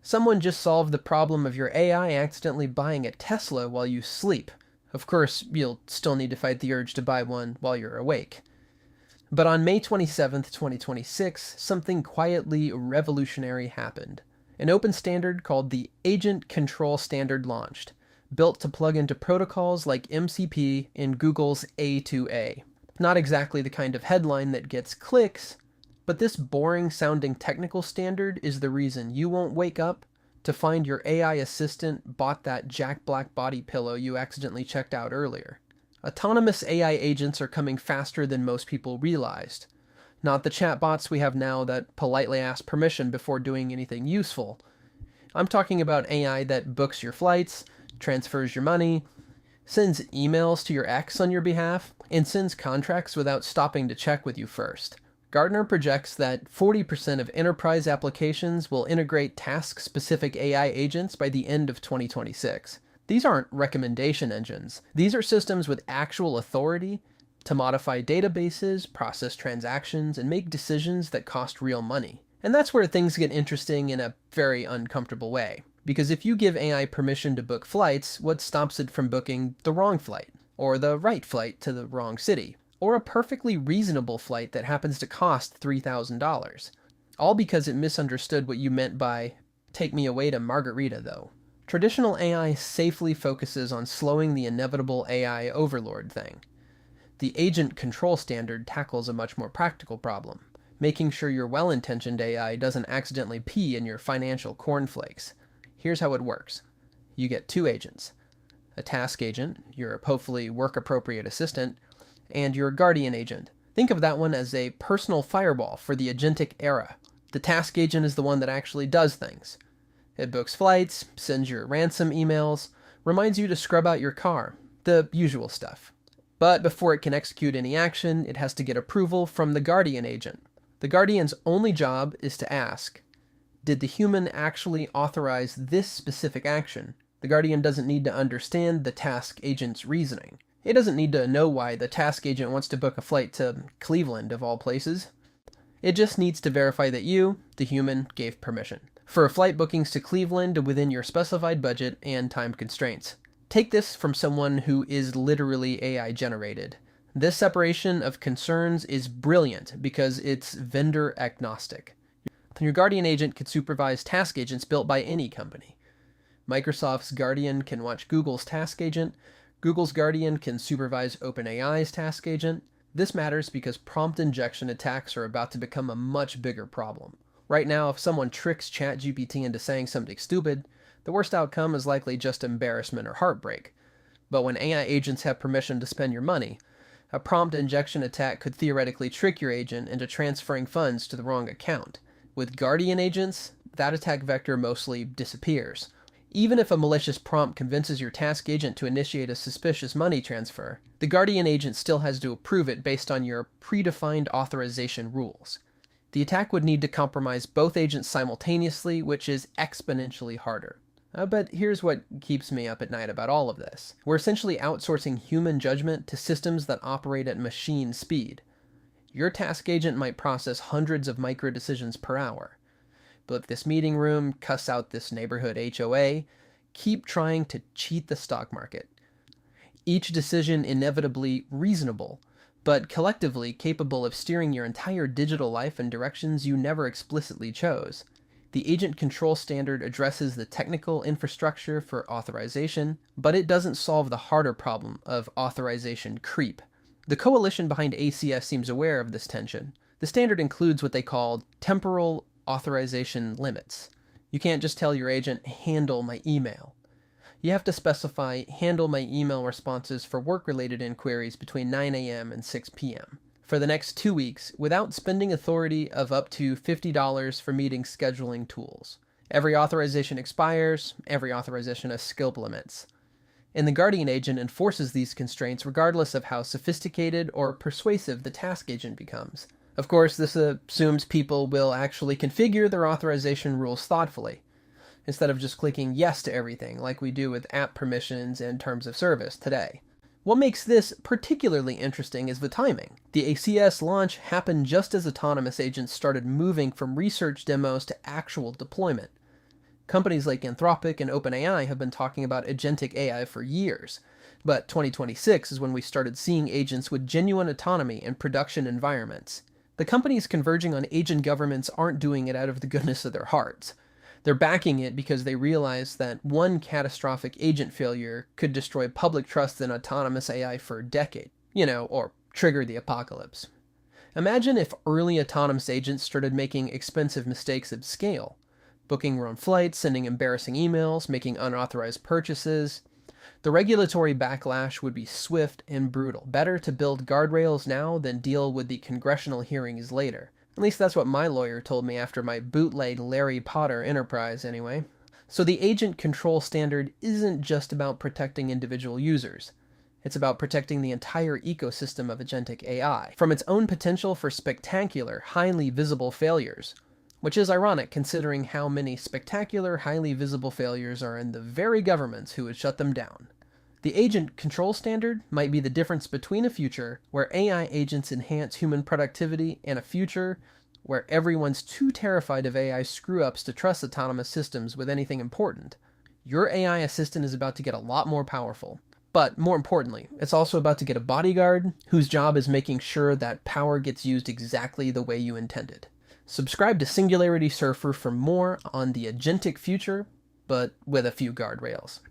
Someone just solved the problem of your AI accidentally buying a Tesla while you sleep. Of course, you'll still need to fight the urge to buy one while you're awake. But on May 27th, 2026, something quietly revolutionary happened. An open standard called the Agent Control Standard launched, built to plug into protocols like MCP in Google's A2A. Not exactly the kind of headline that gets clicks, but this boring-sounding technical standard is the reason you won't wake up to find your AI assistant bought that Jack Black body pillow you accidentally checked out earlier. Autonomous AI agents are coming faster than most people realized. Not the chatbots we have now that politely ask permission before doing anything useful. I'm talking about AI that books your flights, transfers your money, sends emails to your ex on your behalf, and sends contracts without stopping to check with you first. Gartner projects that 40% of enterprise applications will integrate task-specific AI agents by the end of 2026. These aren't recommendation engines. These are systems with actual authority to modify databases, process transactions, and make decisions that cost real money. And that's where things get interesting in a very uncomfortable way. Because if you give AI permission to book flights, what stops it from booking the wrong flight? Or the right flight to the wrong city? Or a perfectly reasonable flight that happens to cost $3,000? All because it misunderstood what you meant by, "Take me away to Margarita, though." Traditional AI safely focuses on slowing the inevitable AI overlord thing. The Agent Control Standard tackles a much more practical problem, making sure your well-intentioned AI doesn't accidentally pee in your financial cornflakes. Here's how it works. You get two agents. A task agent, your hopefully work-appropriate assistant, and your guardian agent. Think of that one as a personal firewall for the agentic era. The task agent is the one that actually does things. It books flights, sends your ransom emails, reminds you to scrub out your car, the usual stuff. But before it can execute any action, it has to get approval from the guardian agent. The guardian's only job is to ask, did the human actually authorize this specific action? The guardian doesn't need to understand the task agent's reasoning. It doesn't need to know why the task agent wants to book a flight to Cleveland, of all places. It just needs to verify that you, the human, gave permission for flight bookings to Cleveland within your specified budget and time constraints. Take this from someone who is literally AI generated. This separation of concerns is brilliant because it's vendor-agnostic. Your guardian agent can supervise task agents built by any company. Microsoft's Guardian can watch Google's task agent. Google's Guardian can supervise OpenAI's task agent. This matters because prompt injection attacks are about to become a much bigger problem. Right now, if someone tricks ChatGPT into saying something stupid, the worst outcome is likely just embarrassment or heartbreak. But when AI agents have permission to spend your money, a prompt injection attack could theoretically trick your agent into transferring funds to the wrong account. With Guardian agents, that attack vector mostly disappears. Even if a malicious prompt convinces your task agent to initiate a suspicious money transfer, the Guardian agent still has to approve it based on your predefined authorization rules. The attack would need to compromise both agents simultaneously, which is exponentially harder. But here's what keeps me up at night about all of this. We're essentially outsourcing human judgment to systems that operate at machine speed. Your task agent might process hundreds of micro decisions per hour. Book this meeting room, cuss out this neighborhood HOA, keep trying to cheat the stock market. Each decision inevitably reasonable, but collectively capable of steering your entire digital life in directions you never explicitly chose. The Agent Control Standard addresses the technical infrastructure for authorization, but it doesn't solve the harder problem of authorization creep. The coalition behind ACS seems aware of this tension. The standard includes what they call temporal authorization limits. You can't just tell your agent, handle my email. You have to specify, handle my email responses for work-related inquiries between 9 a.m. and 6 p.m. for the next 2 weeks without spending authority of up to $50 for meeting scheduling tools. Every authorization expires, every authorization has scope limits. And the Guardian agent enforces these constraints regardless of how sophisticated or persuasive the task agent becomes. Of course, this assumes people will actually configure their authorization rules thoughtfully, instead of just clicking yes to everything like we do with app permissions and terms of service today. What makes this particularly interesting is the timing. The ACS launch happened just as autonomous agents started moving from research demos to actual deployment. Companies like Anthropic and OpenAI have been talking about agentic AI for years, but 2026 is when we started seeing agents with genuine autonomy in production environments. The companies converging on agent governments aren't doing it out of the goodness of their hearts. They're backing it because they realize that one catastrophic agent failure could destroy public trust in autonomous AI for a decade, or trigger the apocalypse. Imagine if early autonomous agents started making expensive mistakes at scale, booking wrong flights, sending embarrassing emails, making unauthorized purchases. The regulatory backlash would be swift and brutal. Better to build guardrails now than deal with the congressional hearings later. At least that's what my lawyer told me after my bootleg Larry Potter enterprise, anyway. So the agent control standard isn't just about protecting individual users. It's about protecting the entire ecosystem of agentic AI from its own potential for spectacular, highly visible failures. Which is ironic considering how many spectacular, highly visible failures are in the very governments who would shut them down. The agent control standard might be the difference between a future where AI agents enhance human productivity and a future where everyone's too terrified of AI screw-ups to trust autonomous systems with anything important. Your AI assistant is about to get a lot more powerful. But more importantly, it's also about to get a bodyguard whose job is making sure that power gets used exactly the way you intended. Subscribe to Singularity Surfer for more on the agentic future, but with a few guardrails.